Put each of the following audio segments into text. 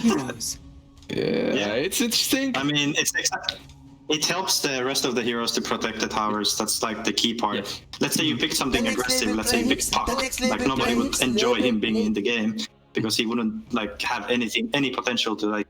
heroes. Yeah, it's interesting. I mean, it helps the rest of the heroes to protect the towers. That's like the key part. Yeah. Let's say you pick something aggressive. Let's say you pick Puck. Like nobody would enjoy him being in the game because he wouldn't like have any potential to like.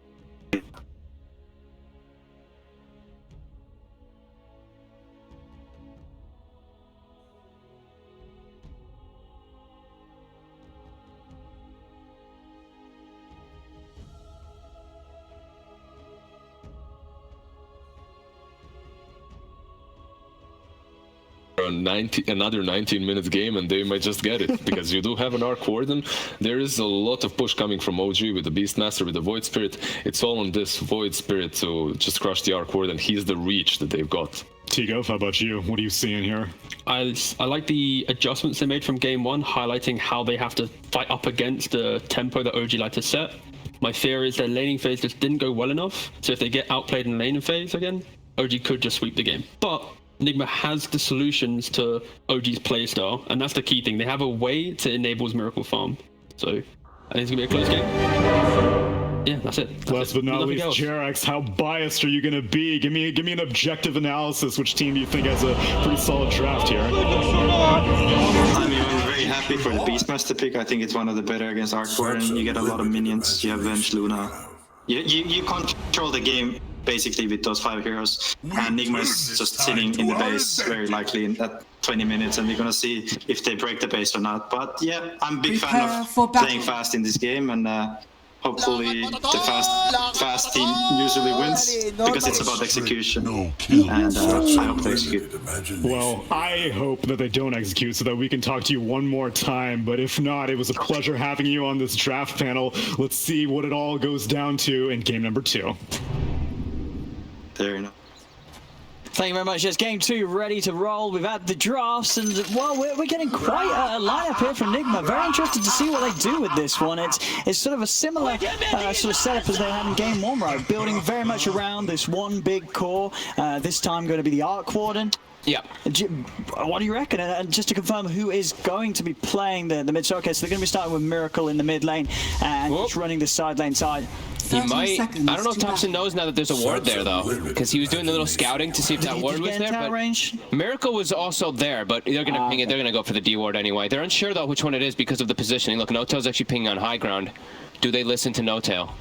Another 19 minutes game and they might just get it because you do have an Arc Warden. There is a lot of push coming from OG with the Beastmaster, with the Void Spirit. It's all on this Void Spirit to just crush the Arc Warden. He's the reach that they've got. Tigo, how about you? What are you seeing here? I like the adjustments they made from game one, highlighting how they have to fight up against the tempo that OG like to set. My fear is their laning phase just didn't go well enough, so if they get outplayed in laning phase again, OG could just sweep the game. But NIGMA has the solutions to OG's playstyle, and that's the key thing. They have a way to enable his Miracle Farm. So I think it's going to be a close game. Yeah, that's it. Last but not least, Jerax, how biased are you going to be? Give me an objective analysis. Which team do you think has a pretty solid draft here? I mean, I'm very happy for the Beastmaster pick. I think it's one of the better against Arc Warden. You get a lot of minions. You have Venge, Luna. You control the game basically with those 5 heroes, and NIGMA is just sitting in the base very likely in that 20 minutes, and we're gonna see if they break the base or not. But yeah, I'm a big fan of playing fast in this game, and hopefully the fast team usually wins because it's about execution, and I hope they execute. Well, I hope that they don't execute so that we can talk to you one more time, but if not, it was a pleasure having you on this draft panel. Let's see what it all goes down to in game number 2. There you go. Thank you very much. Yes, game 2 ready to roll. We've had the drafts, and well, we're getting quite a lineup here from NIGMA. Very interested to see what they do with this one. It's sort of a similar sort of setup as they had in game 1, right? Building very much around this one big core. This time going to be the Arc Warden. Yeah. What do you reckon? And just to confirm, who is going to be playing the mid? So, okay, so they're going to be starting with Miracle in the mid lane and just running the side lane side. He might. I don't know if Topson knows now that there's a ward there, though, because he was doing a little scouting to see if that ward was there. But range? Miracle was also there, but they're going to ping it. They're going to go for the D ward anyway. They're unsure, though, which one it is because of the positioning. Look, No-Tail's actually pinging on high ground. Do they listen to No-Tail?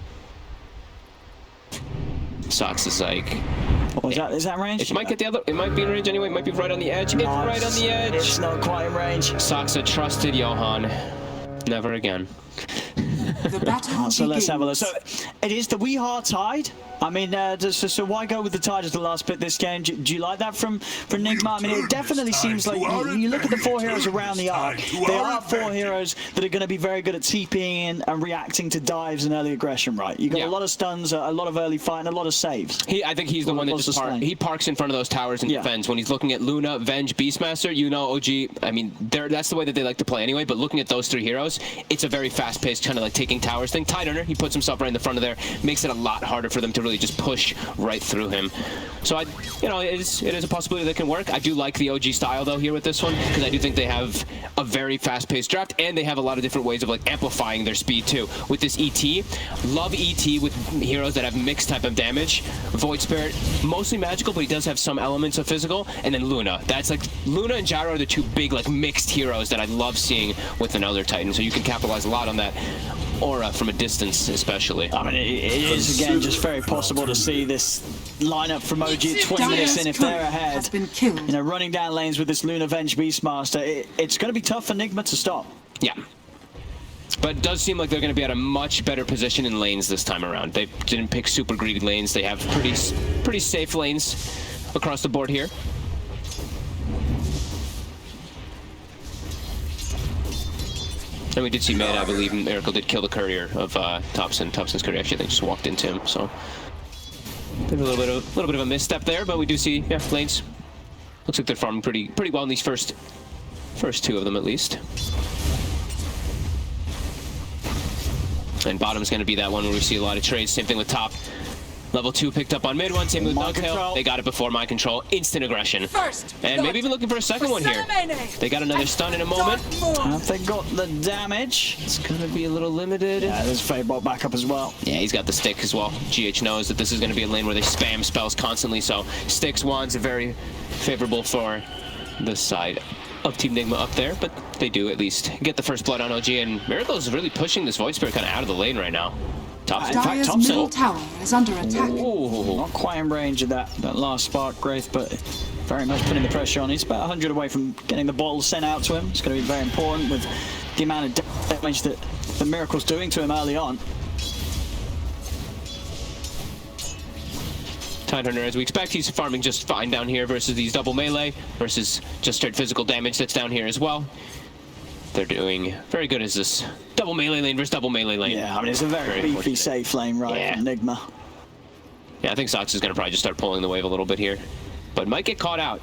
Sox is like... Oh, is that range? It might get the other. It might be in range anyway. It might be right on the edge. It's right on the edge. It's not quite in range. Soxa trusted Johan. Never again. So let's have a look. So it is the We Are tied. I mean, so why go with the tide as the last bit this game? Do you like that from NIGMA? I mean, it definitely seems like you look at the 4 heroes around the arc. They are 4 heroes that are going to be very good at TPing and reacting to dives and early aggression, right? You got a lot of stuns, a lot of early fight, and a lot of saves. I think he's the one that just he parks in front of those towers and defends. When he's looking at Luna, Venge, Beastmaster, you know, OG. I mean, that's the way that they like to play anyway. But looking at those 3 heroes, it's a very fast-paced kind of like taking towers thing. Tide Earner, he puts himself right in the front of there, makes it a lot harder for them to really just push right through him. So you know, it is a possibility that can work. I do like the OG style though here with this one because I do think they have a very fast-paced draft and they have a lot of different ways of like amplifying their speed too. With this ET, love ET with heroes that have mixed type of damage. Void Spirit, mostly magical, but he does have some elements of physical. And then Luna, that's like Luna and Gyro are the 2 big like mixed heroes that I love seeing with an Elder Titan. So you can capitalize a lot on that aura from a distance, especially. I mean, it is again just very possible to see this lineup from OG 20 minutes in if they're ahead. You know, running down lanes with this Luna Venge Beastmaster, it's going to be tough for NIGMA to stop. Yeah. But it does seem like they're going to be at a much better position in lanes this time around. They didn't pick super greedy lanes. They have pretty safe lanes across the board here. And we did see Meta, I believe, Miracle did kill the courier of Topson. Topson's courier actually, they just walked into him, so a little bit of a misstep there, but we do see, yeah, lanes. Looks like they're farming pretty well in these first 2 of them at least. And bottom's going to be that one where we see a lot of trades. Same thing with top. Level 2 picked up on mid one, same with Mind Dogtail. control. They got it before mind control. Instant aggression. First, And maybe even looking for a second one here. They got another stun in a moment. Have they got the damage? It's going to be a little limited. Yeah, there's Fadebot back up as well. Yeah, he's got the stick as well. GH knows that this is going to be a lane where they spam spells constantly, so sticks, wands are very favorable for the side of Team NIGMA up there, but they do at least get the first blood on OG, and Miracle is really pushing this Void Spirit kind of out of the lane right now. In fact, Dire's middle TOPSON, tower is under attack. Ooh. not quite in range of that last Spark Wraith, but very much putting the pressure on. He's about 100 away from getting the bottle sent out to him. It's going to be very important with the amount of damage that the Miracle's doing to him early on. Tidehunter, as we expect, he's farming just fine down here versus these double melee, versus just straight physical damage that's down here as well. They're doing very good as this double melee lane versus double melee lane. Yeah, I mean, it's a very beefy, unfortunate. safe lane, right, Yeah. from NIGMA. Yeah, I think Sox is going to probably just start pulling the wave a little bit here, but might get caught out.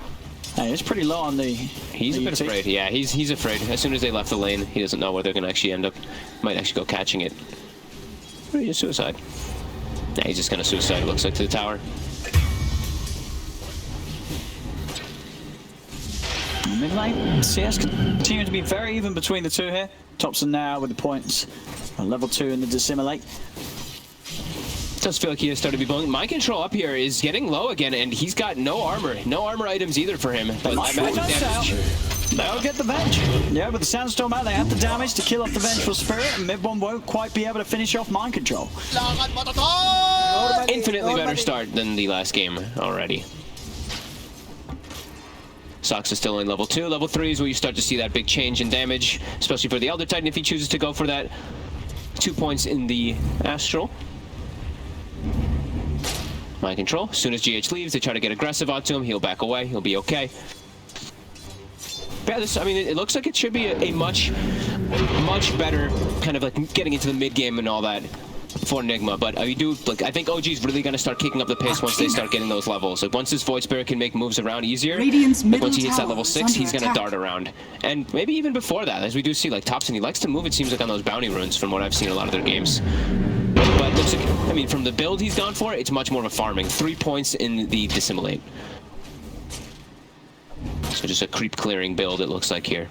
Hey, it's pretty low on the... He's a bit UT. afraid. Yeah, he's afraid. As soon as they left the lane, he doesn't know where they're going to actually end up. Might actually go catching it. Or he's suicide. Yeah, he's just going to suicide, it looks like, to the tower. Mid lane, CS continuing to be very even between the two here. TOPSON now with the points. Level 2 in the Dissimilate. Does feel like he has started to be blowing. Mind control up here is getting low again, and he's got no armor items either for him. But Might magic roll that damage. They'll get the Venge. Yeah, with the Sandstorm out, they have the damage to kill off the Vengeful Spirit, and mid one won't quite be able to finish off Mind Control. Infinitely better start than the last game already. Sox is still in level 2. Level 3 is where you start to see that big change in damage, especially for the Elder Titan if he chooses to go for that 2 points in the Astral. Mind control. As soon as GH leaves, they try to get aggressive onto him. He'll back away. He'll be okay. Yeah, I mean, it looks like it should be a much better kind of like getting into the mid game and all that for NIGMA, but I think OG is really going to start kicking up the pace once they start getting those levels. Like once this Void Spirit can make moves around easier, like once he hits that level 6, he's going to dart around. And maybe even before that, as we do see, like TOPSON, he likes to move, it seems like, on those bounty runes from what I've seen in a lot of their games. But looks like, I mean, from the build he's gone for, it's much more of a farming. 3 points in the Dissimilate. So just a creep clearing build, it looks like here.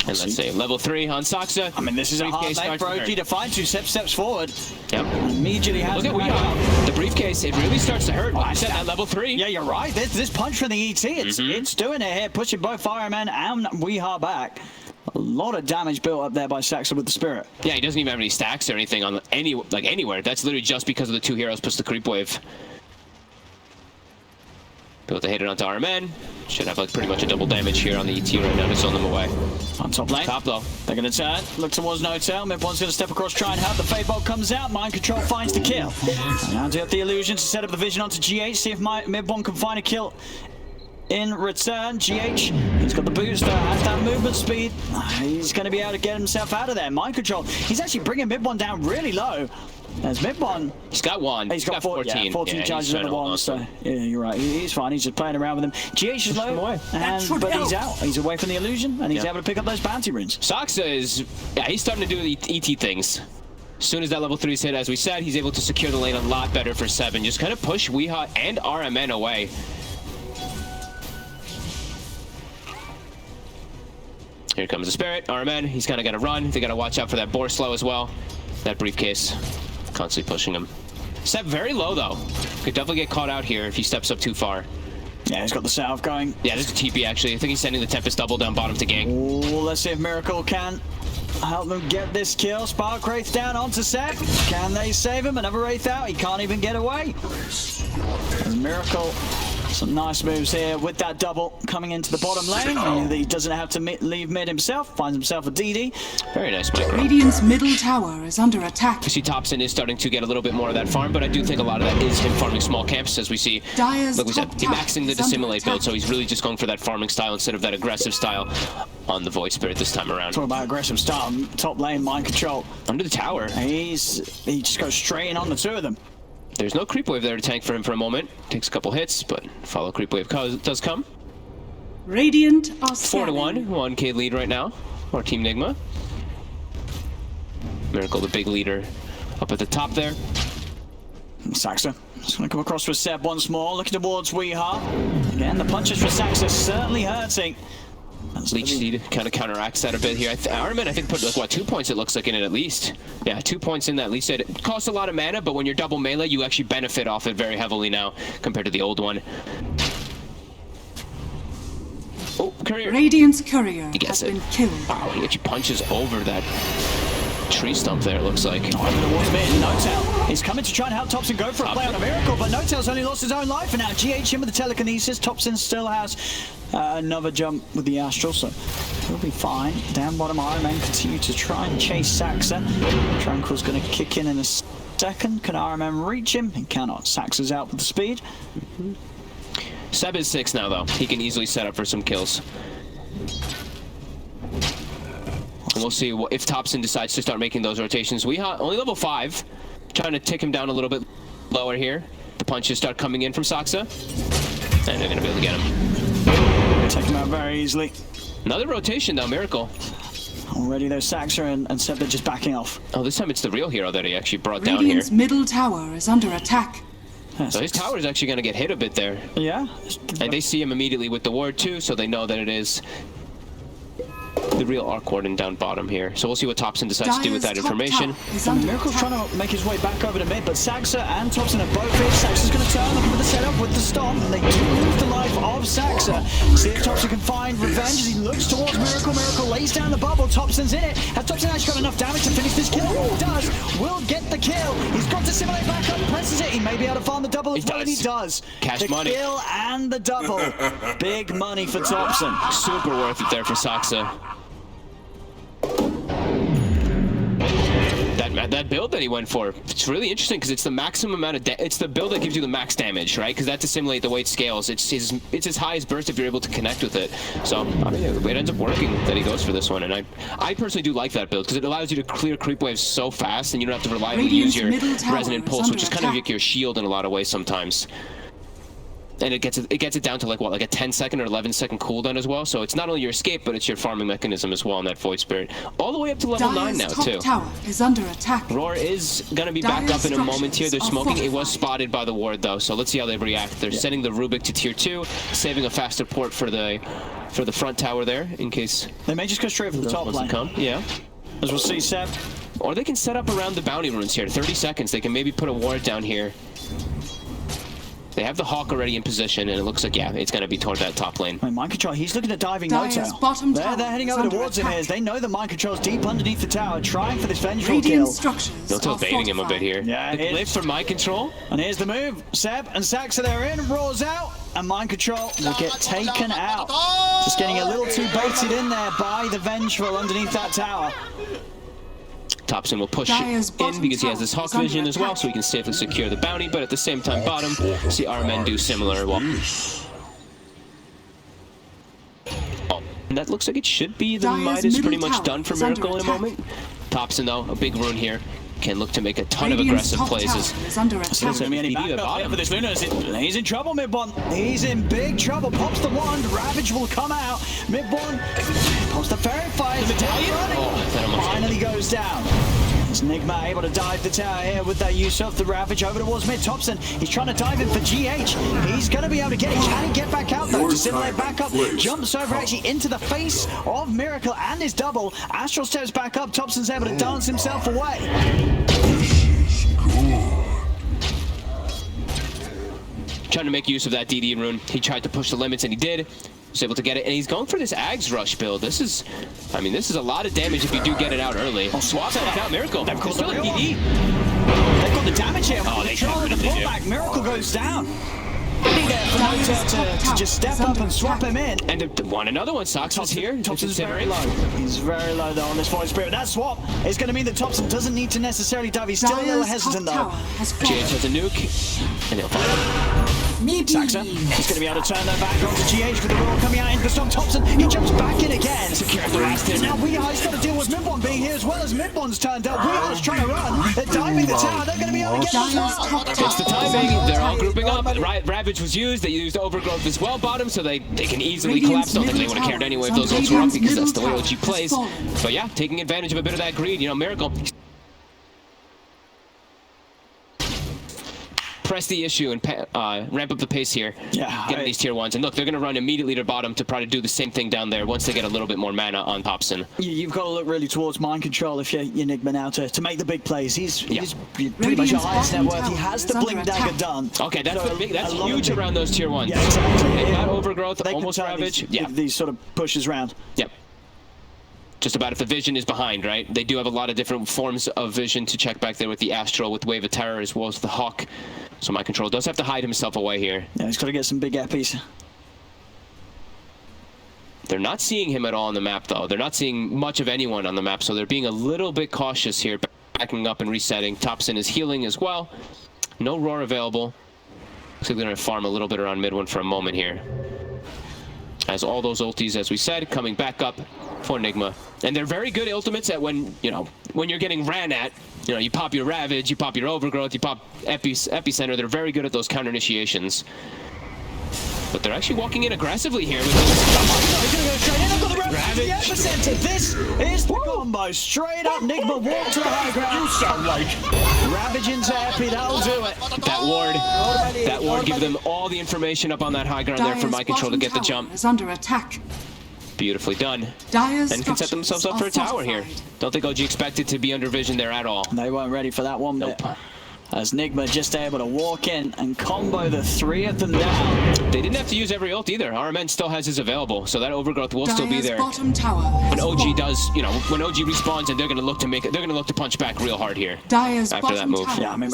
And let's say level 3 on Soxa. I mean, this is a hard lane for OG to find. 2 steps forward. Yep. Immediately has Look at the briefcase. It really starts to hurt. Like I said, at level 3. Yeah, you're right. This punch from the ET, it's doing it here, pushing both Fireman and Weehaw back. A lot of damage built up there by Saxa with the Spirit. Yeah, he doesn't even have any stacks or anything on anywhere. That's literally just because of the 2 heroes plus the creep wave. Able to hit it onto RMN. Should have like pretty much a double damage here on the ET right now to zone them away. On top lane. Top though. They're going to turn. Look towards No Tail. Mid one's going to step across, try and help. The Fade Bolt comes out. Mind Control finds the kill. Now do have the illusion to set up the vision onto GH. See if Mid one can find a kill. In return, GH, he's got the booster, has that movement speed. He's going to be able to get himself out of there. Mind Control. He's actually bringing Mid one down really low. There's Mid one. He's got 1. He's got 14. Yeah, 14 charges on the 1, so yeah, you're right. He's fine. He's just playing around with him. GH is low, but he's out. He's away from the illusion, and he's able to pick up those bounty runes. Soxa is, he's starting to do the ET things. As soon as that level 3 is hit, as we said, he's able to secure the lane a lot better for 7. Just kind of push Weehaw and RMN away. Here comes the Spirit, RMN. He's kind of got to run. They got to watch out for that Boar Slow as well. That briefcase, constantly pushing him. Step very low though. Could definitely get caught out here if he steps up too far. Yeah, he's got the salve going. Yeah, this is a TP actually. I think he's sending the Tempest double down bottom to gank. Ooh, let's see if Miracle can help them get this kill. Spark Wraith down onto Seth. Can they save him? Another Wraith out. He can't even get away. As Miracle, some nice moves here with that double coming into the bottom lane. He doesn't have to leave mid himself. Finds himself a DD. Very nice micro. Radiant's middle tower is under attack. We see TOPSON is starting to get a little bit more of that farm, but I do think a lot of that is him farming small camps, as we see. Dire's Like we said, top he's tower maxing the is under Dissimilate build, attack. so he's really just going for that farming style instead of that aggressive style on the Void Spirit this time around. Talk about aggressive start. Top lane, Mind Control. Under the tower. He just goes straight in on the 2 of them. There's no creep wave there to tank for him for a moment. Takes a couple hits, but follow creep wave does come. Radiant are 4-1, 1K lead right now, or Team NIGMA. Miracle, the big leader Up at the top there. Saxa just going to come across for Seb once more, looking towards Weeha. Again, the punches for Saxa certainly hurting. Leech Seed kind of counteracts that a bit here. Ironman, I think, put like, what, 2 points it looks like in it at least. Yeah, 2 points in that Leech Seed. It costs a lot of mana, but when you're double melee, you actually benefit off it very heavily now compared to the old one. Oh, Courier. Radiant's courier He gets has it. been killed. Wow, he actually punches over that tree stump there, it looks like. Over towards mid, Notel. He's coming to try and help Topson go for a play on a miracle, but Notel's only lost his own life, and now GH in with the telekinesis. Topson still has another jump with the Astral, so he'll be fine. Down bottom, Iron Man continue to try and chase Saxa. Tranquil's going to kick in a second. Can Iron Man reach him? He cannot. Saxa's out with the speed. Seb is 6 now, though. He can easily set up for some kills. And we'll see if Topson decides to start making those rotations. Weeha, only level 5. Trying to tick him down a little bit lower here. The punches start coming in from Saxa. And they're going to be able to get him. Take him out very easily. Another rotation, though, Miracle. Already, though, Saxa and Seb are just backing off. Oh, this time it's the real hero that he actually brought down here. Radiant's middle tower is under attack. So his tower is actually going to get hit a bit there. Yeah. And they see him immediately with the ward, too, so they know that it is the real Arc Warden down bottom here. So we'll see what Topson decides to do with that information. Miracle's trying to make his way back over to mid, but Saxa and Topson are both here. Saxa's going to turn, looking for the setup with the stomp, and they do lose the life of Saxa. See if Topson can find revenge as he looks towards Miracle. Miracle lays down the bubble. Topson's in it. Has Topson actually got enough damage to finish this kill? He does. Will get the kill. He's got to simulate back up, presses it. He may be able to farm the double as well, and he does. Cash the money. Kill and the double. Big money for Topson. Super worth it there for Saxa. That build that he went for, it's really interesting because it's the maximum amount of it's the build that gives you the max damage, right? Because that's to simulate the way it scales. It's his highest burst if you're able to connect with it. So I mean, it ends up working that he goes for this one, and I personally do like that build because it allows you to clear creep waves so fast, and you don't have to reliably use your resonant pulse, which is kind of like your shield in a lot of ways sometimes. And it gets it down to like what, like a 10-second or 11-second cooldown as well. So it's not only your escape, but it's your farming mechanism as well in that Void Spirit. All the way up to level 9 now too. Tower is under attack. Roar is gonna be back up in a moment here. They're smoking. It was spotted by the ward though, so let's see how they react. They're sending the Rubik to tier 2, saving a faster port for the front tower there in case they may just go straight for the top line. Yeah. As we'll see, Seb. Or they can set up around the bounty runes here. 30 seconds. They can maybe put a ward down here. They have the Hawk already in position, and it looks like, yeah, it's going to be toward that top lane. Mind Control, he's looking at diving Dire's Notel. bottom They're tower heading is over under towards him attack. as they know that Mind Control's deep underneath the tower, trying for this vengeful Radiant kill. structures Notel's are baiting him a bit here. Yeah, The it lift is. for Mind Control. And here's the move. Seb and Saxa, they're in, Roar's out, and Mind Control will get taken out. Just getting a little too baited in there by the vengeful underneath that tower. Topson will push Dire's in bottom because he has this tower Hawk is under vision as well, attack. so he can safely secure the bounty, but at the same time, bottom, see our men do similar. Well, and that looks like it should be the Dire's Midas pretty middle much tower done for is under Miracle in a attack. moment. Topson, though, a big rune here, can look to make a ton Radiant's of aggressive top plays. tower is under So attack. there's going to be any BD at backup bottom. here for this Luna. He's in trouble, Mid-Bon. He's in big trouble. Pops the wand. Ravage will come out. Mid-Bon pops the fairy fire. The medallion? Oh, that almost finally goes down. Is NIGMA able to dive the tower here with that use of the Ravage over towards mid? Topson, he's trying to dive in for GH. He's going to be able to get it. Can he get back out though? To simulate back up. Jumps over actually into the face of Miracle and his double. Astral steps back up. Topson's able to dance himself away. Trying to make use of that DD rune. He tried to push the limits, and he did. Was able to get it, and he's going for this Ags Rush build. This is a lot of damage if you do get it out early. Swap that out, Miracle. They've called Still the a real DD. They've got the damage here. Oh, they Control got of rid the of it, pullback. Miracle goes down. Be there for Notel to just step up and swap him in. And another one. Sox is here. Topson's very Considering. low. He's very low though on this Void Spirit. That swap is going to mean that Topson doesn't need to necessarily dive. He's still a little Dire's hesitant top though. tower has GH fallen. has a nuke, and he'll find it. Saxa, he's going to be able to turn that back onto GH with the roll coming out into the storm. Topson, he jumps back in again. Secure the last hit. Now Weeha's got to deal with Mid-Bon being here as well as Mid-Bon's turned up. Weeha's trying to run. They're diving the tower. They're going to be able to get Dire's the top swap. tower It's the is timing. under They're all attack. grouping up. Ravage was used. They used Overgrowth as well, bottom, so they can easily Radiant's collapse. Don't think they middle would have cared tower anyway if is those under ults were up Radiant's because that's the way middle OG tower plays. has fallen. But yeah, taking advantage of a bit of that greed. You know, Miracle press the issue and ramp up the pace here. Yeah, getting these tier 1s. And look, they're going to run immediately to bottom to try to do the same thing down there once they get a little bit more mana on TOPSON. You've got to look really towards mind control if you're NIGMA now to make the big plays. He's pretty much your highest net worth. He has the Blink Dagger done. Okay, that's huge around those tier 1s. Yeah, exactly. That overgrowth, They almost can turn Ravage. these sort of pushes round. Yep. Just about if the vision is behind, right? They do have a lot of different forms of vision to check back there with the Astral, with Wave of Terror, as well as the Hawk. So Mind Control does have to hide himself away here. Yeah, he's got to get some big eppies. They're not seeing him at all on the map, though. They're not seeing much of anyone on the map, so they're being a little bit cautious here, backing up and resetting. TOPSON is healing as well. No Roar available. Looks like they're going to farm a little bit around mid one for a moment here. As all those ultis, as we said, coming back up for NIGMA. And they're very good ultimates at when you're getting ran at. You know, you pop your Ravage, you pop your Overgrowth, you pop Epicenter. They're very good at those counter initiations. But they're actually walking in aggressively here with this. He's going to go straight in. I've got the Ravage to the Epicenter. This is the combo. Straight up, NIGMA walk to the high ground. You sound like Ravage into Epi. That'll do it. That ward give them all the information up on that high ground there for Mind Control to get the jump. Is under attack. Beautifully done. Dyer's and can set themselves up for a tower here. Don't think OG expected to be under vision there at all. They weren't ready for that one bit. As NIGMA just able to walk in and combo the 3 of them down. They didn't have to use every ult either. RMN still has his available, so that Overgrowth will still be there. Bottom tower when OG does, when OG respawns, and they're going to look to look to punch back real hard here. Dyer's after that move. Yeah, I mean,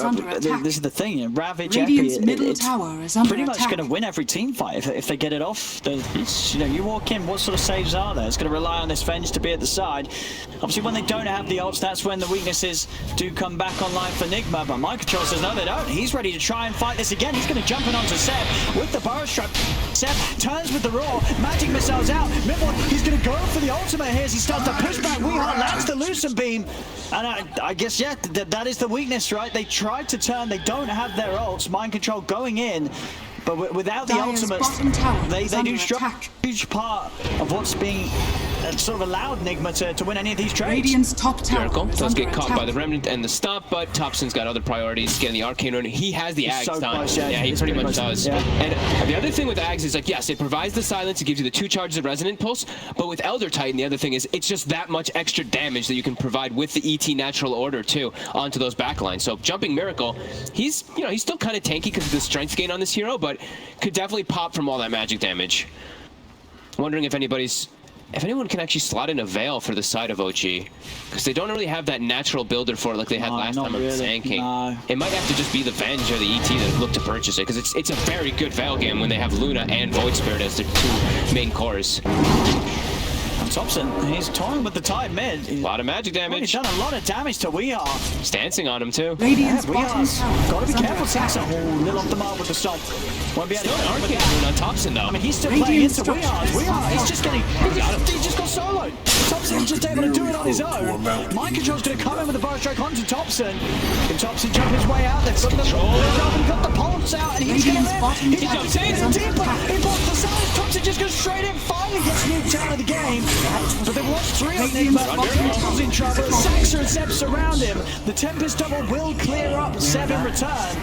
this is the thing. Ravage Radiant's Epi, middle it's tower is under pretty much attack. going to win every team fight if they get it off. You walk in, what sort of saves are there? It's going to rely on this Venge to be at the side. Obviously, when they don't have the ults, that's when the weaknesses do come back online for NIGMA. But Mind Control says no, they don't. He's ready to try and fight this again. He's going to jump in onto Seb with the Burrow Strike. Seb turns with the Roar. Magic missiles out. Midward, he's going to go for the ultimate here as he starts to push back. Weeheart lands the Lucent Beam. And I guess, yeah, that is the weakness, right? They tried to turn. They don't have their ults. Mind Control going in. But without the ultimates, they do a huge part of what's being sort of allowed NIGMA to win any of these trades. Radiant's top tower Miracle does get caught by the Remnant and the stop, but TOPSON's got other priorities. Getting the Arcane Rune, he has the Ags so time. close, yeah, he pretty much does. Yeah. And the other thing with Ags is, like, yes, it provides the silence, it gives you the 2 charges of Resonant Pulse, but with Elder Titan, the other thing is it's just that much extra damage that you can provide with the ET Natural Order too onto those backlines. So jumping Miracle, he's still kind of tanky because of the strength gain on this hero, but could definitely pop from all that magic damage. Wondering if anyone can actually slot in a Veil for the side of OG, because they don't really have that natural builder for it like they had last time on the Sand King. It might have to just be the Venge or the ET that look to purchase it, because it's a very good Veil game when they have Luna and Void Spirit as their 2 main cores. TOPSON, he's toying with the Tide mid. A lot of magic damage. He's done a lot of damage to Weeheart. He's dancing on him too. Radiant's bottom tower. Got to be careful, Saxon. Oh, little off the mark with the stomp. Won't be able to Still an Arcane Rune on TOPSON though. I mean, he's still playing into Weeheart. Weeheart, he's just getting. He just got soloed. TOPSON's just able to do it on his own. Mind Control's going to come in with a Burrow Strike onto TOPSON. Can TOPSON jump his way out? They've got the pulse out, and he's going to He jumps in deeper. He blocks the side. TOPSON just goes straight in. Finally gets nuked out of the game. But they've lost 3 of NIGMA. In trouble. Saxa and Seb surround him. The Tempest double will clear up Seb in return.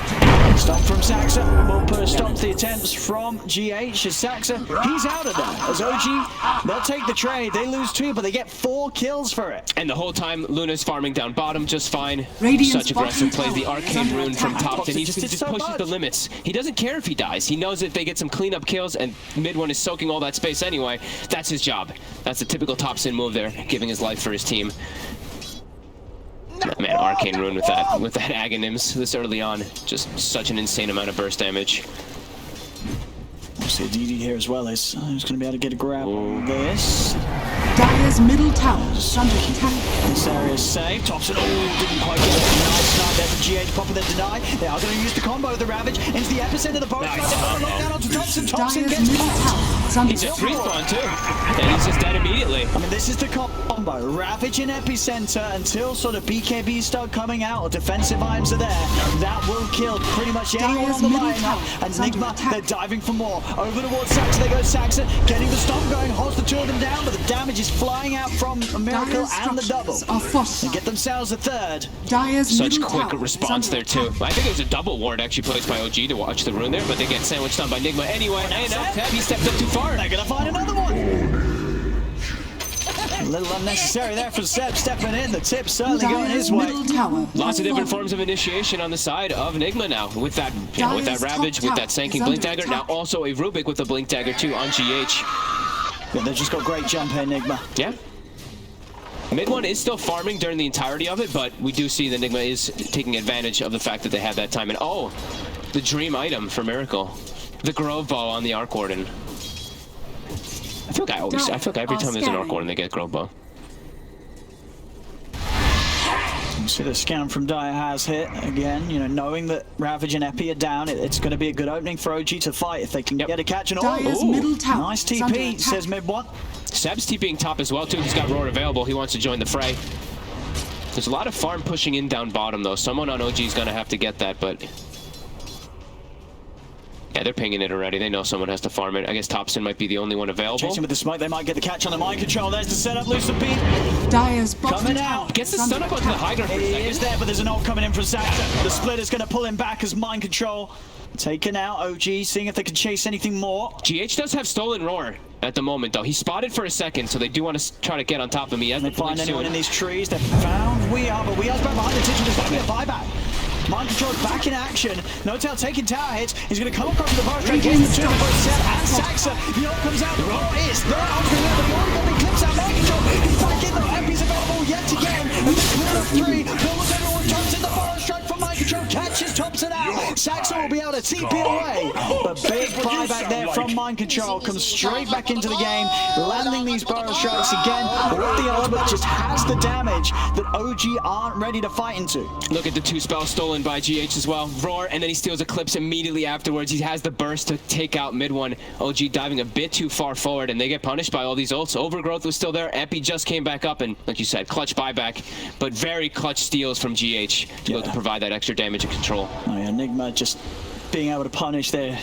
Stop from Saxa. Will put a stop to the attempts from GH. As Saxa, he's out of there. As OG, they'll take the trade. They lose 2, but they get 4 kills for it. And the whole time, Luna's farming down bottom just fine. Radiant's Such aggressive bottom plays. The tower is Arcane under Rune from attack. TOPSON. He just so pushes much. the limits. He doesn't care if he dies. He knows if they get some cleanup kills and mid one is soaking all that space anyway, that's his job. That's the typical TOPSON move there, giving his life for his team. Man, Arcane Rune with that Aghanim's this early on. Just such an insane amount of burst damage. See a DD here as well. He's going to be able to get a grab on this. Dyer's middle tower is under attack. This area is safe. TOPSON, didn't quite get it. Nice start there for GH, popping the deny. They are going to use the combo of the Ravage into the epicenter of the Burrow Strike. They're locked down onto TOPSON. TOPSON Dyer's gets middle popped. tower is under He just attack. respawned too, and he's just dead immediately. I mean, this is the combo. Ravage in epicenter until sort of BKBs start coming out or defensive items are there. That will kill pretty much anyone Dyer's on the middle line now. tower And is under NIGMA, attack. they're diving for more. Over towards Saxa, they go Saxa, getting the stomp going, holds the 2 of them down, but the damage is is flying out from a Miracle Dire's and the double. structures are fortified. They get themselves a third. Dire's Such middle quick tower response is there, under too. attack. I think it was a double ward actually placed by OG to watch the rune there, but they get sandwiched on by NIGMA anyway. And he stepped up too far. They're gonna find another one. A little unnecessary there for Seb stepping in. The tip certainly going Dire's his way. middle tower Lots of is different falling. forms of initiation on the side of NIGMA now, with that, with that Dire's Ravage, top with that tower Sanking is Blink under Dagger. Now attack. also a Rubik with the Blink Dagger too on GH. Yeah, they've just got great jump here, Nigma. Yeah. Mid one is still farming during the entirety of it, but we do see that NIGMA is taking advantage of the fact that they have that time. And oh, the dream item for Miracle, the Grove Bow on the Arc Warden. I feel like every time there's an Arc Warden, they get Grove Bow. You see the scan from Dire has hit again, you know, knowing that Ravage and Epi are down, it's going to be a good opening for OG to fight if they can get a catch. And Dire's oh, middle tower nice is under TP, attack. says mid one. Seb's TPing top as well too. He's got Roar available. He wants to join the fray. There's a lot of farm pushing in down bottom though. Someone on OG is going to have to get that, but yeah, they're pinging it already. They know someone has to farm it. I guess TOPSON might be the only one available. Chasing with the smoke, they might get the catch on the mind control. There's the setup, lose the beat. Dire's bottom Coming tower out. Gets the is stun under up onto the attack. high ground for a He second. is there, but there's an ult coming in from Saxa. The split is going to pull him back as mind control. Taken out, OG, seeing if they can chase anything more. GH does have stolen Roar at the moment though. He's spotted for a second, so they do want to try to get on top of him. He has They the find blink anyone soon. in these trees. They've found We Are, but We Ar's back behind the tissue. There's going to be a buyback. Mind control's back in action. No Tail taking tower hits. He's going to come across to the bar straight. Gets the two for Seb and Saxa. The ult comes out. The roar is there. Ultra here, but he already got the clips out. Mind control. He's back in though. MP's available yet again. And the clear of three. Builds everyone. Jumps in the bar strike from Mind control. Catches TOPSON out. Saxa will be able to TP away. But big buyback there from Mind control. Comes straight back into the game. Landing these bar strikes again. With the ultimate just has the damage that OG aren't ready to fight into. Look at the two spells stolen by GH as well. Roar, and then he steals Eclipse immediately afterwards. He has the burst to take out mid one. OG diving a bit too far forward, and they get punished by all these ults. Overgrowth was still there. Epi just came back up, and like you said, clutch buyback, but very clutch steals from GH to be able to provide that extra damage and control. Oh yeah, NIGMA just being able to punish the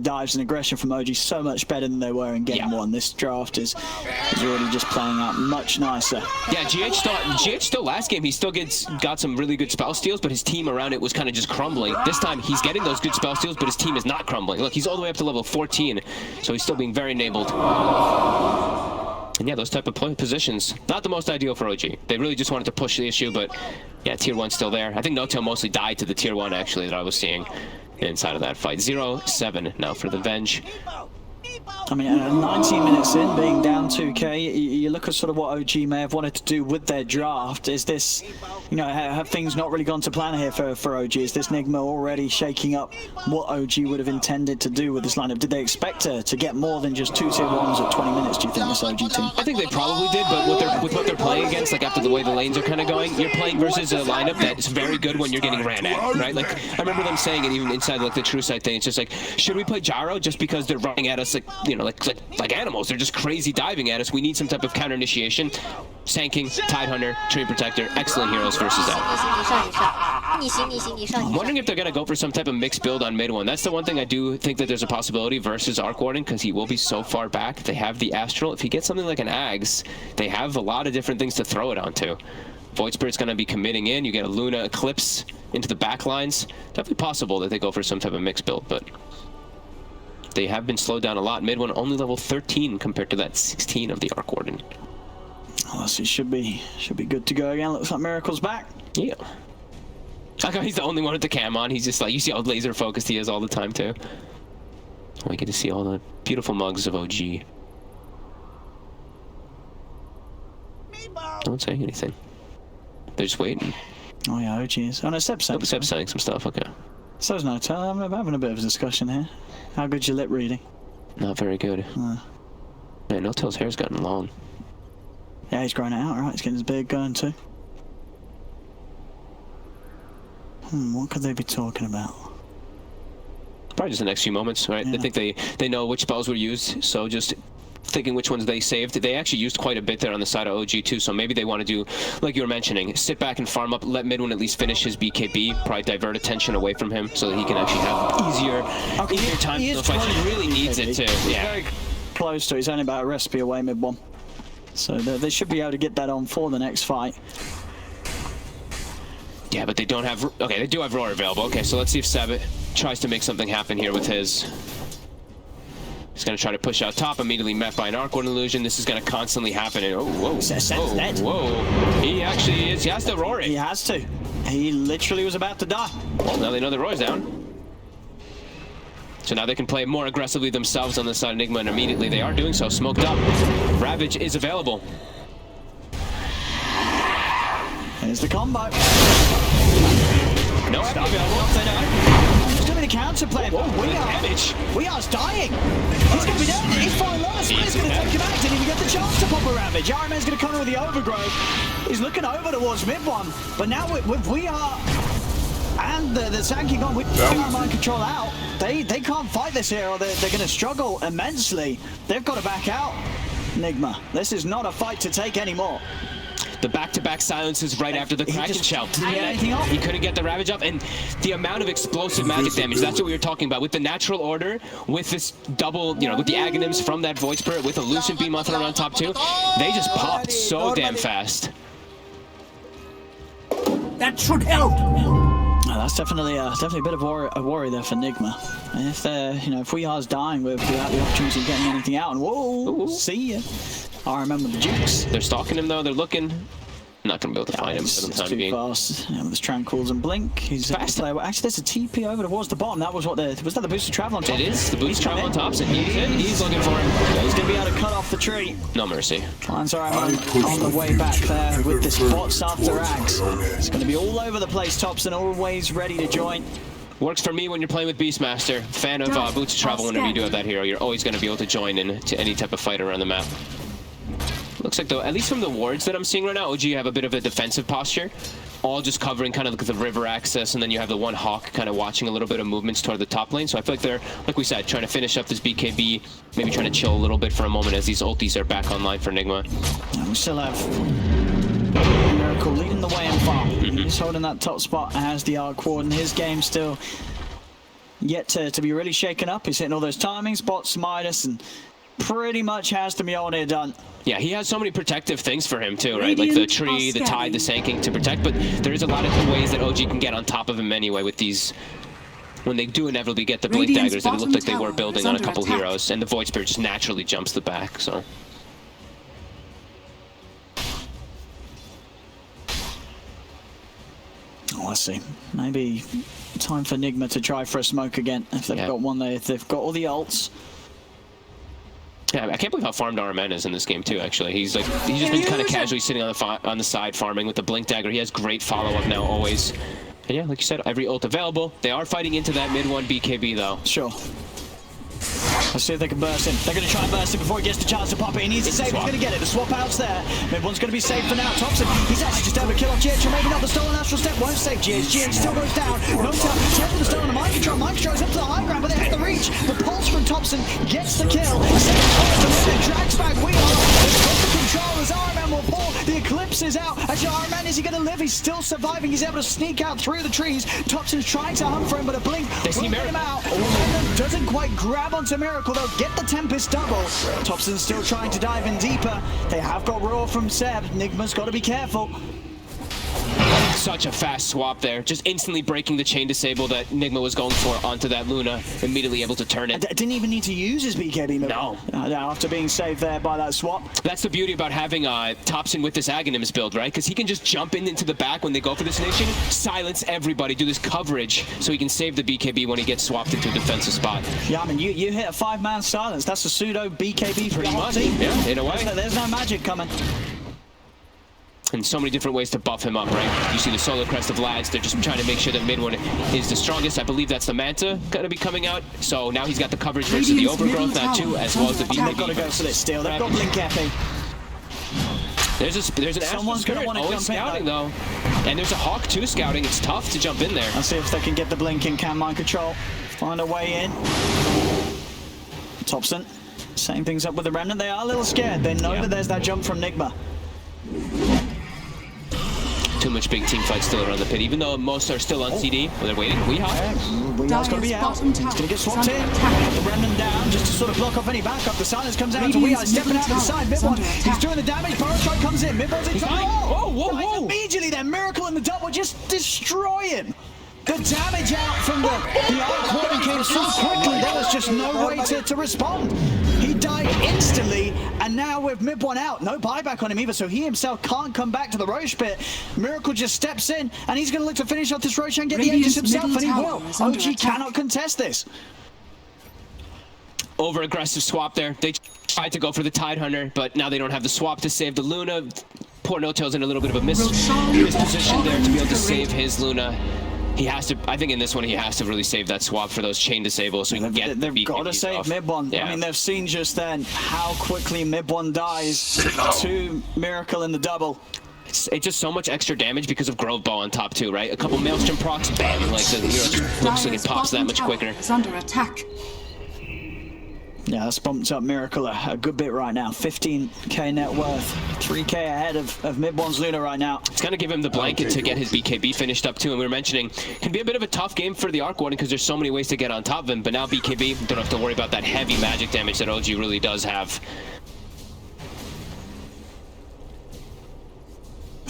dives and aggression from OG so much better than they were in game one. This draft is already just playing out much nicer. Yeah, GH still last game, he still got some really good spell steals, but his team around it was kind of just crumbling. This time, he's getting those good spell steals, but his team is not crumbling. Look, he's all the way up to level 14, so he's still being very enabled. And yeah, those type of positions, not the most ideal for OG. They really just wanted to push the issue, but yeah, tier 1's still there. I think No-Tail mostly died to the tier 1, actually, that I was seeing inside of that fight. 0-7 now for the Venge. I mean, 19 minutes in, being down 2k, you look at sort of what OG may have wanted to do with their draft. Is this, you know, have things not really gone to plan here for OG? Is this NIGMA already shaking up what OG would have intended to do with this lineup? Did they expect to get more than just 2 tier 1s at 20 minutes, do you think, this OG team? I think they probably did, but with what they're playing against, like after the way the lanes are kind of going, you're playing versus a lineup that's very good when you're getting ran at, right? Like, I remember them saying it even inside like the True Sight thing. It's just like, should we play Gyro just because they're running at us like, you know, like animals? They're just crazy diving at us. We need some type of counter initiation. Sanking, Tidehunter, Tree Protector, excellent heroes versus that. I'm wondering if they're going to go for some type of mixed build on mid one. That's the one thing I do think that there's a possibility versus Arc Warden, because he will be so far back. They have the Astral. If he gets something like an Ags, they have a lot of different things to throw it onto. Void Spirit's going to be committing in. You get a Luna Eclipse into the back lines. Definitely possible that they go for some type of mixed build, but they have been slowed down a lot. Mid one only level 13 compared to that 16 of the Arc Warden. Oh, so it should be good to go again. Looks like Miracle's back. Yeah. He's the only one with the cam on. He's just like, you see how laser focused he is all the time too. We get to see all the beautiful mugs of OG. Don't say anything. They're just waiting. Oh yeah, OG is. Oh no, Seb's saying. Seb's saying some stuff. Okay. So's No-Tail. I'm having a bit of a discussion here. How good's your lip reading? Not very good. Yeah, No-Tail's hair's gotten long. Yeah, he's growing it out, right? He's getting his beard going too. What could they be talking about? Probably just the next few moments, right? Yeah. I think they know which spells were used, so just thinking which ones they saved. They actually used quite a bit there on the side of OG too, so maybe they want to do, like you were mentioning, sit back and farm up, let Midwin at least finish his BKB, probably divert attention away from him so that he can actually have easier time in the fight. He really needs it too. Yeah. Very close to it. He's only about a recipe away, mid one. So they should be able to get that on for the next fight. Yeah, but they don't have... Okay, they do have Roar available. Okay, so let's see if Seb tries to make something happen here with his... He's going to try to push out top, immediately met by an Arc Warden Illusion. This is going to constantly happen. And, oh, whoa. Whoa. He actually is... He has to roar it. He has to. He literally was about to die. Well, now they know the roar's down. So now they can play more aggressively themselves on the side of NIGMA, and immediately they are doing so. Smoked up. Ravage is available. There's the combo. No Epi available. There's going to be the counter play. We are dying. He's going to be dead. He's falling low. Spinner's going to take him out. Didn't even get the chance to pop a Ravage. Ironman's going to come with the overgrowth. He's looking over towards mid one. But now with We Are and the tanking on, we are mind control out. They can't fight this here, or they're going to struggle immensely. They've got to back out. NIGMA, this is not a fight to take anymore. The back-to-back silences right after the Kraken shell. He couldn't get the Ravage up, and the amount of explosive magic damage, that's what we were talking about. With the natural order, with this double, you know, with the Aghanims from that Void Spirit, with a Lucent Beam on around top two, they just popped so damn fast. That should help. That's definitely a bit of a worry there for NIGMA. And if they're, you know, if We Are's dying without the opportunity of getting anything out, and whoa, see ya. I remember the Jukes. They're stalking him though. They're looking. Not gonna be able to find him for the time being. Fast. Yeah, with his Tranquils and Blink, he's fast. Actually, there's a TP over towards the bottom. That was what was that the boosted travel on top? It is the boosted travel on top. So he's looking for him. Yeah, he's gonna be able to cut off the tree. No mercy. Lions are on the way back there with this bots after Axe. It's gonna be all over the place. TOPSON always ready to join. Works for me when you're playing with Beastmaster. Fan of boosted travel. Whenever you do have that hero, you're always gonna be able to join into any type of fight around the map. Looks like, though, at least from the wards that I'm seeing right now, OG have a bit of a defensive posture. All just covering kind of the river access, and then you have the one Hawk kind of watching a little bit of movements toward the top lane. So I feel like they're, like we said, trying to finish up this BKB, maybe trying to chill a little bit for a moment as these ultis are back online for NIGMA. And we still have Miracle leading the way in farm. He's holding that top spot as the Arc Warden. His game still yet to be really shaken up. He's hitting all those timings, bots, Midas, and pretty much has the Mjolnir done. Yeah, he has so many protective things for him too, right? Like the tree, the tide, the sanking to protect, but there is a lot of ways that OG can get on top of him anyway with these, when they do inevitably get the Blink Daggers that it looked like they were building on a couple heroes, and the Void Spirit just naturally jumps the back, so. Oh, let's see. Maybe time for NIGMA to try for a smoke again. If they've got one there, if they've got all the ults. Yeah, I can't believe how farmed RMN is in this game too. Actually, he's just been kind of casually sitting on the side farming with the Blink Dagger. He has great follow-up now always. And yeah, like you said, every ult available. They are fighting into that mid one BKB though. Sure. Let's see if they can burst him. They're going to try and burst him before he gets the chance to pop it. He needs to save. He's going to get it. The swap out's there. Mid one's going to be safe for now. TOPSON, he's actually just able to kill off GH. Maybe not the stolen astral step. Won't save GH. GH still goes down. No time. Taking the stone on the mind control. Mind control is up to the high ground, but they have the reach. The pulse from TOPSON gets the kill. Drags back. We are. The control as Ironman will fall. The Eclipse is out. Actually, Ironman, is he going to live? He's still surviving. He's able to sneak out through the trees. TOPSON's trying to hunt for him, but a blink will get him out. Doesn't quite grab onto Miracle. They'll get the Tempest double. TOPSON's still trying to dive in deeper. They have got Roar from Seb. NIGMA's got to be careful. Such a fast swap there. Just instantly breaking the chain disable that NIGMA was going for onto that Luna. Immediately able to turn it. Didn't even need to use his BKB. No. After being saved there by that swap. That's the beauty about having TOPSON with this Aghanims build, right? Because he can just jump into the back when they go for this nation, silence everybody, do this coverage so he can save the BKB when he gets swapped into a defensive spot. Yeah, I mean, you hit a 5-man silence. That's a pseudo BKB for the whole team. Yeah, in a way. There's no magic coming. And so many different ways to buff him up, right? You see the Solar Crest of Lads. They're just trying to make sure that mid one is the strongest. I believe that's the Manta going to be coming out. So now he's got the coverage versus the Overgrowth now too, as well as the BKB. They've got to go for this steal. They've got Blink Epi. There's an Astral Spirit always scouting though. And there's a Hawk too scouting. It's tough to jump in there. Let's see if they can get the Blink in. Can mind control. Find a way in. TOPSON setting things up with the Remnant. They are a little scared. They know that there's that jump from NIGMA. Too much big team fight still around the pit, even though most are still on CD. Well, they're waiting. Weehar's going to be out. He's going to get swapped in. The Remnant down just to sort of block off any backup. The silence comes out to Weehar, stepping out to the side. Mid1, he's doing the damage. Power Strike comes in. Mid1's in trouble. Whoa. Immediately there, Miracle in the double just destroy him. The damage out from the Arc Warden came so quickly, there was just no way to respond. He died instantly, and now with Mid1 out, no buyback on him either, so he himself can't come back to the Roche pit. Miracle just steps in, and he's going to look to finish off this Roche and get the Aegis himself, and he will. OG cannot contest this. Over-aggressive swap there. They tried to go for the Tidehunter, but now they don't have the swap to save the Luna. Poor No-Tail's in a little bit of a misposition there to be able to save his Luna. He has to, I think in this one, he has to really save that swap for those chain disables so he can get They've got to save Mid1. Yeah. I mean, they've seen just then how quickly Mid1 dies to Miracle in the double. It's just so much extra damage because of Grove Bow on top too, right? A couple Maelstrom procs, bam, like the hero just looks like it pops that much quicker. Is under attack. Yeah, that's bumped up Miracle a good bit right now. 15k net worth, 3k ahead of Mid1's Luna right now. It's going to give him the blanket to get his BKB finished up too, and we were mentioning, can be a bit of a tough game for the Arc Warden because there's so many ways to get on top of him, but now BKB, don't have to worry about that heavy magic damage that OG really does have.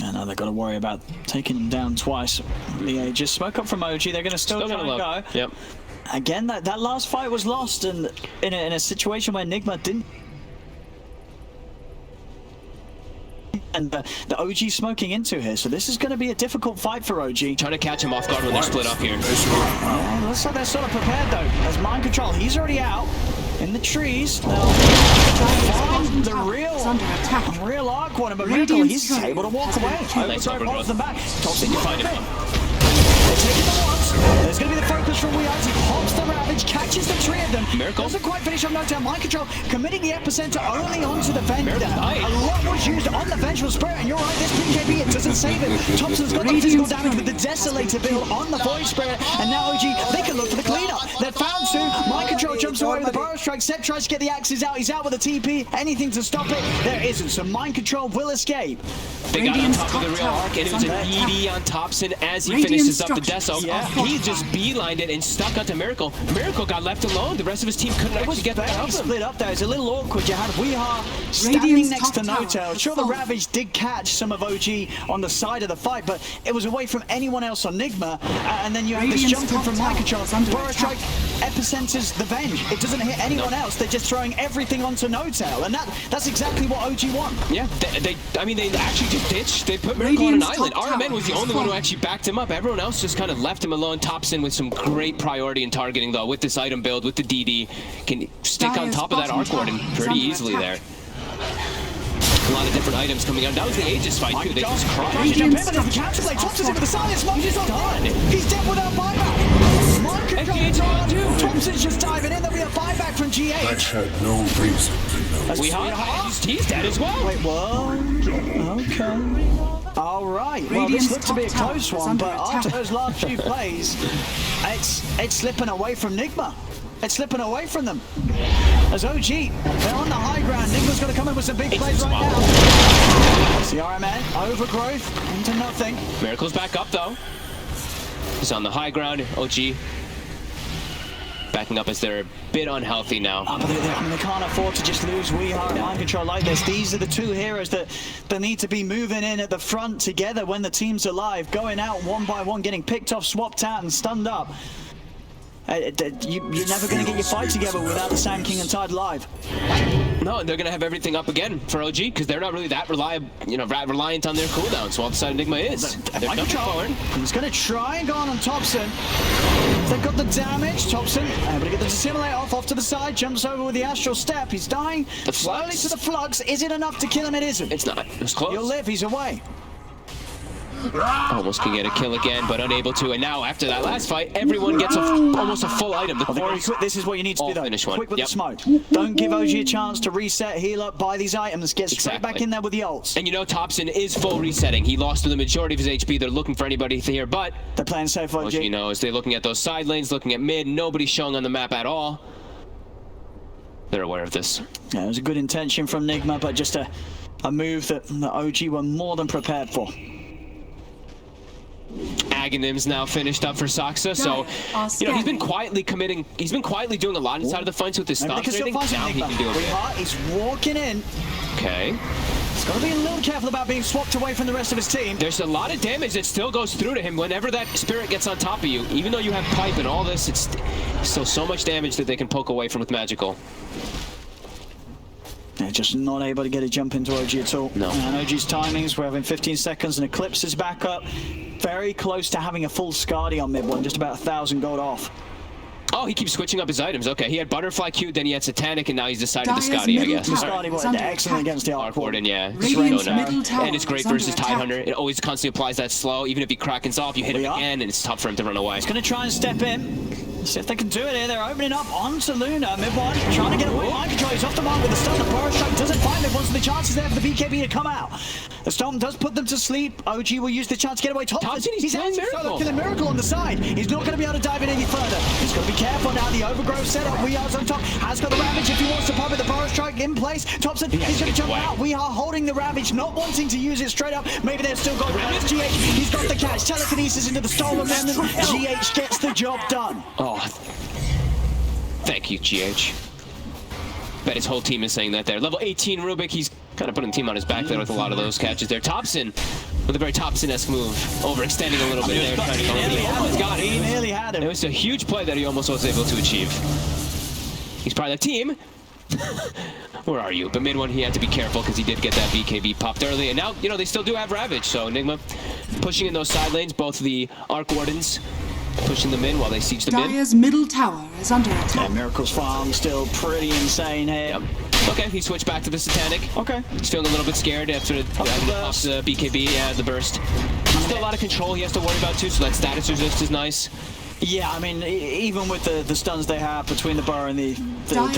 And now they've got to worry about taking him down twice. The Aegis smoke up from OG, they're going to still try and go. Yep. Again, that last fight was lost, and in a situation where NIGMA didn't. And the OG smoking into here, so this is going to be a difficult fight for OG. Trying to catch him off guard when they're split up here. Looks like they're sort of prepared though. As Mind Control, he's already out in the trees. They'll find the real Arc Warden, but Miracle, he's able to walk away. Nice overgrowth. Them back. Tops you find him. They're taking the ones. There's going to be the focus from Weehar. He pops the Ravage, catches the three of them. Miracle. Doesn't quite finish on No-Tail. Mind Control committing the epicenter only onto the Venge. Nice. A lot was used on the Vengeful Spirit, and you're right, this BKB, it doesn't save it. Topson's got the physical damage with the Desolator build on the Void Spirit, and now OG, they can look for the cleanup. They're found to. Mind Control jumps away with the Burrow Strike. Sep tries to get the axes out. He's out with the TP. Anything to stop it? There isn't, so Mind Control will escape. They got on top of the real Arc, and it was an ED on Topson as he finishes up the Deso. Yeah. He just beelined it and stuck onto Miracle. Miracle got left alone. The rest of his team couldn't actually get that out of him. Split up there. It's a little awkward. You had Weehar standing next to No-Tail. Sure, the Ravage did catch some of OG on the side of the fight, but it was away from anyone else on NIGMA. And then you have this jumping from Mind Control. Burrow Strike epicenters the Venge. It doesn't hit anyone else. They're just throwing everything onto No-Tail, and that's exactly what OG want. Yeah, they actually just ditched. They put Miracle on an island. RMN was the only one who actually backed him up. Everyone else just kind of left him alone. Topson with some great priority in targeting though, with this item build, with the DD, can stick on top of that Arc Warden pretty easily there. A lot of different items coming out. That was the Aegis fight too. They just crushed. Topson's in with the silence. Moses on done. He's dead without buyback. Mind Control. Topson's just diving in. There'll be a buyback from GH. Fletch had no reason to know. He's dead as well. Wait, what? Okay. All right. Well, this looked to be a close one, but after those last few plays, it's slipping away from NIGMA. It's slipping away from them. As OG, they're on the high ground. NIGMA's going to come in with some big plays right now. See RMN, overgrowth into nothing. Miracle's back up though. He's on the high ground. OG backing up as they're a bit unhealthy now. But they can't afford to just lose Weehar and Mind Control like this. These are the two heroes that need to be moving in at the front together when the team's alive, going out one by one, getting picked off, swapped out, and stunned up. You're never going to get your fight together without the Sand King and Tide live. No, and they're going to have everything up again for OG because they're not really that reliant on their cooldowns. While the side NIGMA is. They're coming forward. He's going to try and go on Topson. They've got the damage. Topson able to get the Dissimilate off to the side. Jumps over with the Astral Step. He's dying slowly to the Flux. Is it enough to kill him? It isn't. It's not. It was close. He'll live. He's away. Almost can get a kill again, but unable to. And now, after that last fight, everyone gets almost a full item. This is what you need to do, though. Finish one. Quick with the smoke. Don't give OG a chance to reset, heal up, buy these items, get straight back in there with the ults. And you know, Topson is full resetting. He lost the majority of his HP. They're looking for anybody here, but they're playing safe. OG knows. They're looking at those side lanes, looking at mid. Nobody's showing on the map at all. They're aware of this. Yeah, it was a good intention from NIGMA, but just a move that the OG were more than prepared for. Aghanim's now finished up for Saksa, so you know he's been quietly committing. He's been quietly doing a lot inside of the fights with his stunts. I think now he can do it. He's walking in. Okay. He's got to be a little careful about being swapped away from the rest of his team. There's a lot of damage that still goes through to him whenever that spirit gets on top of you. Even though you have pipe and all this, it's still so much damage that they can poke away from with magical. They're just not able to get a jump into OG at all. No. And OG's timings, we're having 15 seconds and Eclipse is back up. Very close to having a full Skadi on mid one, just about 1,000 gold off. Oh, he keeps switching up his items. Okay, he had Butterfly Q, then he had Satanic, and now he's decided to Skadi, I guess. Skadi worked excellent against the Arc Warden, yeah. And it's great versus Tidehunter. It always constantly applies that slow. Even if he Krakens off, you hit him again, and it's tough for him to run away. He's going to try and step in. See if they can do it here. They're opening up onto Luna. Mid-one trying to get away. Mind control. He's off the mark with the stun. The Burrow Strike doesn't find Mid-one, so the chances there for the BKB to come out. The storm does put them to sleep. OG will use the chance to get away. TOPSON, he's actually killing Miracle on the side. He's not going to be able to dive in any further. He's got to be careful now. The overgrowth setup. Weehar's on top. Has got the Ravage if he wants to pop it. The Burrow Strike in place. TOPSON, he's going to jump out. Weehar holding the Ravage, not wanting to use it straight up. Maybe they've still got Ravage. GH, he's got the catch. Telekinesis into the stolen remnant. GH gets the job done. Oh. Thank you, GH. Bet his whole team is saying that there. Level 18 Rubik, he's kind of putting the team on his back there with a lot of those catches there. TOPSON with a very TOPSON-esque move, overextending a little bit there. Trying to he almost got it. He nearly had him. It was a huge play that he almost was able to achieve. He's part of the team. Where are you? But mid one, he had to be careful because he did get that BKB popped early. And now, you know, they still do have Ravage. So NIGMA pushing in those side lanes, both of the Arc Wardens pushing them in while they siege them in. Dire's middle tower is under attack. Yeah, Miracle's farm still pretty insane here. Yep. Okay, he switched back to the Satanic. Okay. He's feeling a little bit scared after the BKB, yeah, the burst. Still a lot of control he has to worry about too, so that status resist is nice. Yeah, I mean, even with the stuns they have between the Burrow and the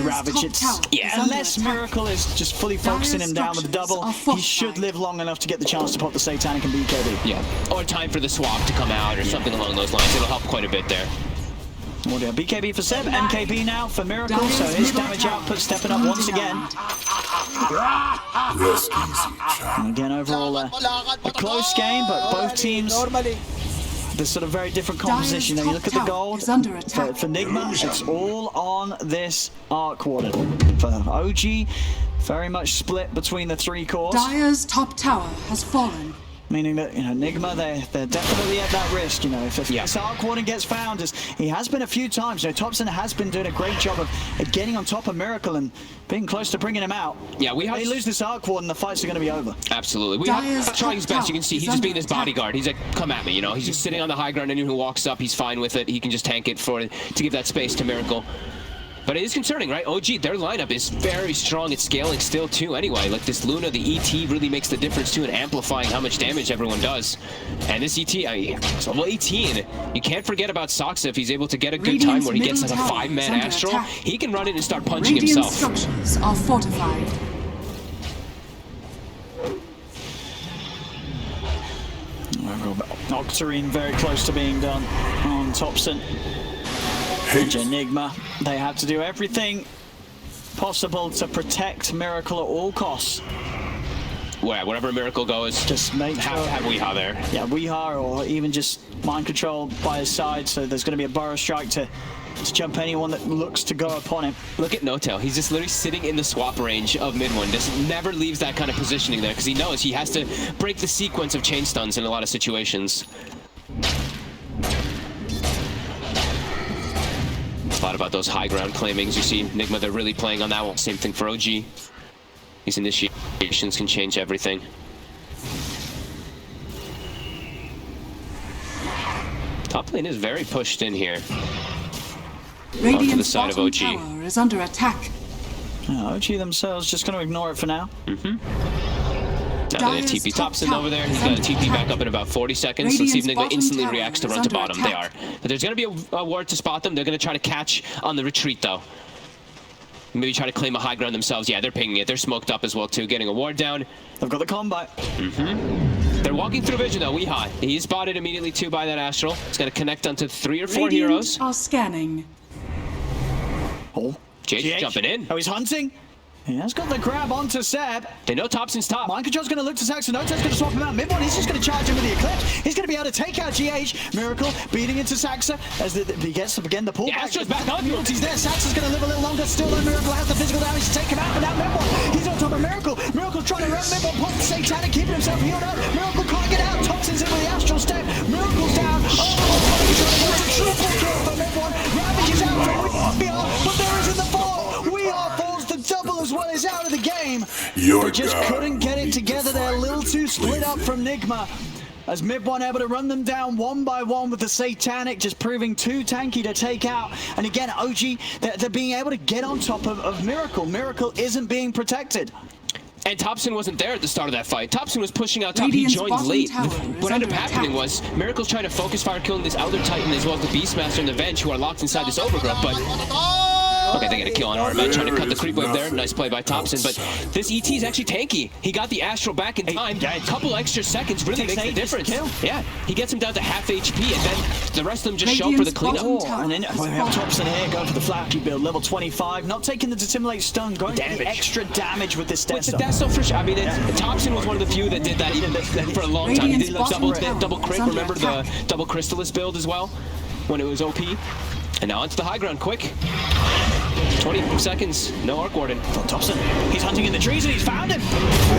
Ravage, it's... Yeah. Unless Miracle is just fully focusing him down with the double, he should live long enough to get the chance to pop the Satanic and BKB. Yeah, or time for the swap to come out or something along those lines. It'll help quite a bit there. Well, yeah, BKB for Seb, MKB now for Miracle, so his damage output stepping up once again. And again, overall, a close game, but both teams... This sort of very different composition. Now you look at the gold for NIGMA, it's all on this Arc Warden. For OG, very much split between the three cores. Dire's top tower has fallen. Meaning that, you know, NIGMA, they're definitely at that risk, you know, if this Arc Warden gets found, as he has been a few times, you know, TOPSON has been doing a great job of getting on top of Miracle and being close to bringing him out. Yeah, if they lose this Arc Warden, the fights are going to be over. Absolutely. We have trying his best. You can see he's just being this bodyguard. He's like, come at me, you know, he's just sitting on the high ground. Anyone who walks up, he's fine with it. He can just tank it to give that space to Miracle. But it is concerning, right? OG, their lineup is very strong. It's scaling still, too, anyway. Like, this Luna, the ET really makes the difference, too, in amplifying how much damage everyone does. And this ET, I mean, it's level 18. You can't forget about Saksa if he's able to get a good time where he gets, like, a 5-man Astral. He can run in and start punching himself. Structures are fortified. Octarine very close to being done on TOPSON. NIGMA, they have to do everything possible to protect Miracle at all costs. Well, wherever Miracle goes, just make sure have Weehaw there. Yeah, Weehaw, or even just mind control by his side, so there's going to be a Burrow Strike to jump anyone that looks to go upon him. Look at No-Tail. He's just literally sitting in the swap range of mid-one. Just never leaves that kind of positioning there because he knows he has to break the sequence of chain stuns in a lot of situations. Thought about those high ground claimings. You see NIGMA, they're really playing on that one. Same thing for OG. These initiations can change everything. Top lane is very pushed in here. Radiant's to the side of OG. Tower is under attack. OG themselves just going to ignore it for now. Now they TP TOPSON over there. He's got a TP back up in about 40 seconds. Let's see if NIGMA instantly reacts to run to bottom. They are. But there's going to be a ward to spot them. They're going to try to catch on the retreat, though. Maybe try to claim a high ground themselves. Yeah, they're pinging it. They're smoked up as well, too. Getting a ward down. They've got the combat. They're walking through vision, though. Weehaw. He's spotted immediately, too, by that Astral. It's going to connect onto 3 or 4 heroes. Are scanning. Oh. JH jumping in. Oh, he's hunting. He has got the grab onto Seb. They know Topson's top. Mind Control's going to look to Saxon. Noto's going to swap him out. Mid one, he's just going to charge him with the Eclipse. He's going to be able to take out GH. Miracle beating into Saxa as he gets up again the pullback. Astra's back on. He's there. Saxa's going to live a little longer. Still though, Miracle has the physical damage to take him out. But now Mid one, he's on top of Miracle. Miracle's trying to run Mid one, pops the Satanic, keeping himself healed up. Miracle can't get out. Topson's in with the Astral Step. Miracle's down. Oh, triple kill for Mid one. Ravage is out from VR, but there isn't the fall. We are falls the double as well as out of the game. They just couldn't get it together. They're a little too split up from NIGMA. As Mid one able to run them down one by one with the Satanic, just proving too tanky to take out. And again, OG, they're being able to get on top of Miracle. Miracle isn't being protected. And Topson wasn't there at the start of that fight. Topson was pushing out top. He joined late. What ended up happening was Miracle's trying to focus fire killing this Elder Titan as well as the Beastmaster and the Venge who are locked inside this overgrowth, but okay, they get a kill on Arman, trying to cut the creep wave there. Nice play by Topson, but this ET is actually tanky. He got the Astral back in time. A couple extra seconds really makes the difference. Yeah, he gets him down to half HP, and then the rest of them just show up for the cleanup. And then we have Topson here going for the flashy build, level 25, not taking the Dissimulate stun, going for the extra damage with this Death Stone. With the Death Stone for sure. I mean, Topson was one of the few that did that even for a long time. He did double crit. Remember the double Crystallis build as well when it was OP. And now onto the high ground, quick. 20 seconds, no Arc Warden. Topson, he's hunting in the trees and he's found him.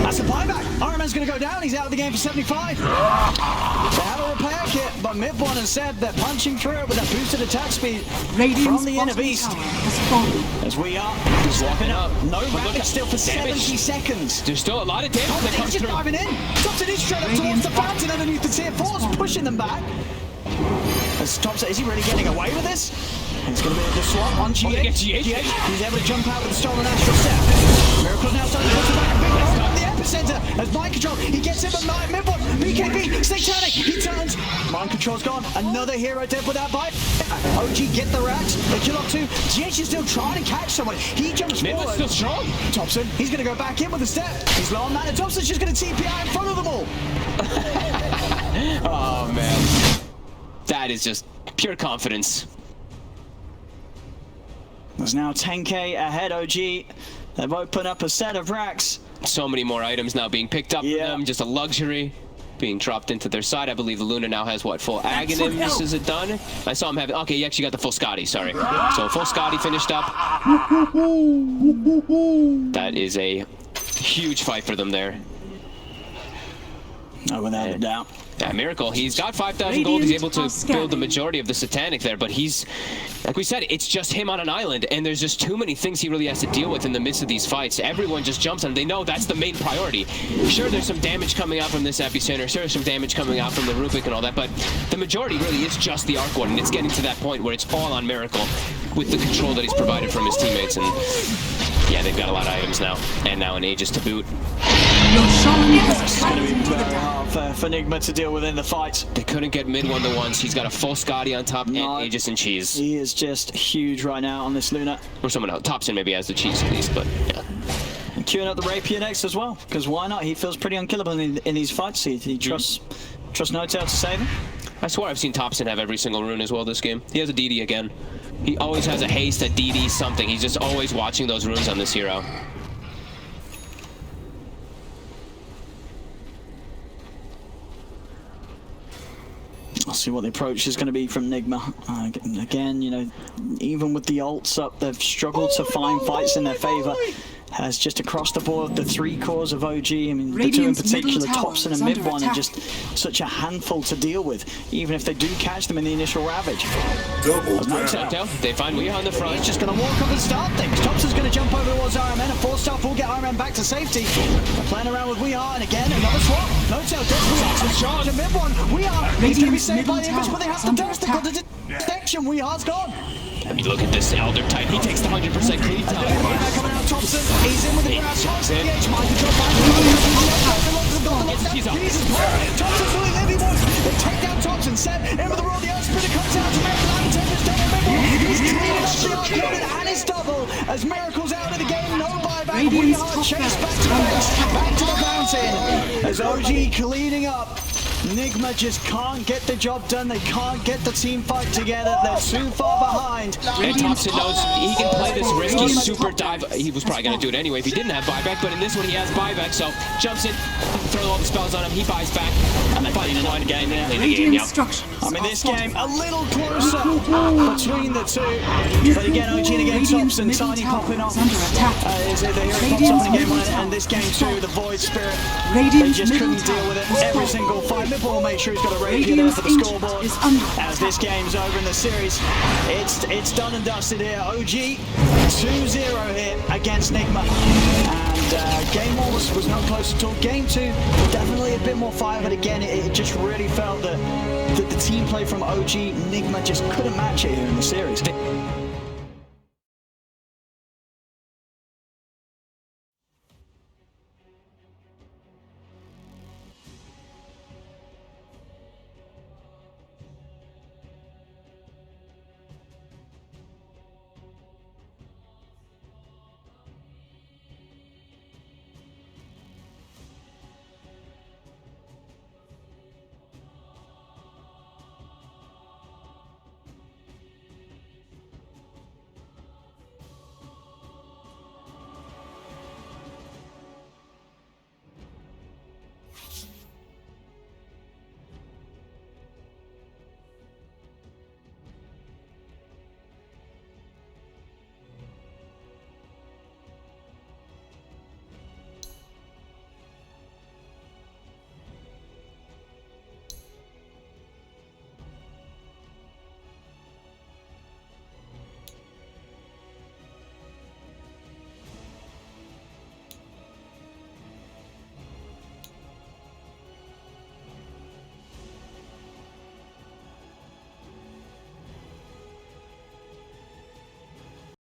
That's the buyback. Iron Man's going to go down. He's out of the game for 75. They have a repair kit, but Mid one and Seb, they're punching through it with that boosted attack speed from the inner beast. As we are just walking up. No Ravage still for 70 seconds. There's still a lot of damage that comes through. Diving in. Topson is straight up towards the fountain underneath the tier 4s, pushing them back. As Topson, is he really getting away with this? It's going to be the swap on GH. He's able to jump out with the stolen Astral Step. Miracle's now starting to push back a big hole on the epicenter. As Mind Control, he gets him at Mid one. BKB, Satanic, he turns. Mind Control's gone. Another hero dead with that bite. OG get the racks. They kill off two. GH is still trying to catch someone. He jumps forward. Still strong. Topson, he's going to go back in with a step. He's low on mana. Topson's just going to TPI in front of them all. Oh, man. That is just pure confidence. There's now 10k ahead, OG. They've opened up a set of racks. So many more items now being picked up from them, just a luxury being dropped into their side. I believe Luna now has, what, full Aghanims? Is it done? I saw him having, okay, he actually got the full Scotty, sorry. So full Scotty finished up. That is a huge fight for them there. No, without a doubt. Yeah, Miracle, he's got 5,000 gold, he's able to build the majority of the Satanic there, but he's, like we said, it's just him on an island, and there's just too many things he really has to deal with in the midst of these fights. Everyone just jumps on him. They know that's the main priority. Sure, there's some damage coming out from this epicenter, sure, there's some damage coming out from the Rubik and all that, but the majority really is just the Arc Warden, and it's getting to that point where it's all on Miracle with the control that he's provided from his teammates, and yeah, they've got a lot of items now, and now an Aegis to boot. It's going to be very hard for NIGMA to deal with in the fight. They couldn't get Mid one to once. He's got a full Scotty on top and Aegis and cheese. He is just huge right now on this Luna. Or someone else. Topson maybe has the cheese at least, but yeah. And queuing up the Rapier next as well, because why not? He feels pretty unkillable in these fights. He trusts No-Tail to save him. I swear I've seen Topson have every single rune as well this game. He has a DD again. He always has a haste, a DD, something. He's just always watching those runes on this hero. I'll see what the approach is going to be from NIGMA. Again, you know, even with the ults up, they've struggled to find fights in their favor. As just across the board, the three cores of OG, I mean, the two in particular, Topson and Mid one, are just such a handful to deal with, even if they do catch them in the initial Ravage. They find we on the front. He's just going to walk up and start things. Topson's going to jump over towards Iron Man, and 4-star will get Iron Man back to safety. They're playing around with We Are, and again, another swap. No-Tail does We Are to charge, and Mid one. We Are, he's going to be saved by the Image, but they have to dust it, because the detection, We Are's gone. I mean, look at this Elder Titan. He takes the 100% clean time. Coming out, Topson. He's in with the grab. GH Mind Control. Topson's really heavy boys. They take down Topson. Seb in with the roll. The Earth Splitter comes out to Miracle. Temper's done it. He's cleaning up the Arc-Warden and his double. As Miracle's out of the game. No buyback. We are chased back to the base. Back to the fountain. As OG cleaning up NIGMA just can't get the job done. They can't get the team fight together. They're too far behind. And Topson knows he can play this risky super dive. He was probably going to do it anyway if he didn't have buyback, but in this one he has buyback, so jumps in, throw all the spells on him, he buys back. And they play in the game. I mean, this game a little closer between the two. But again, OG against Topson, Tiny popping off. Is it the hero pops up in game one, and this game too, the Void Spirit. They just couldn't deal with it every single fight. Nipple will make sure he's got a rapier there for the scoreboard. As this game's over in the series, it's done and dusted here. OG 2-0 here against NIGMA. And game one was not close at all. Game two, definitely a bit more fire, but again, it just really felt that the team play from OG, NIGMA just couldn't match it here in the series.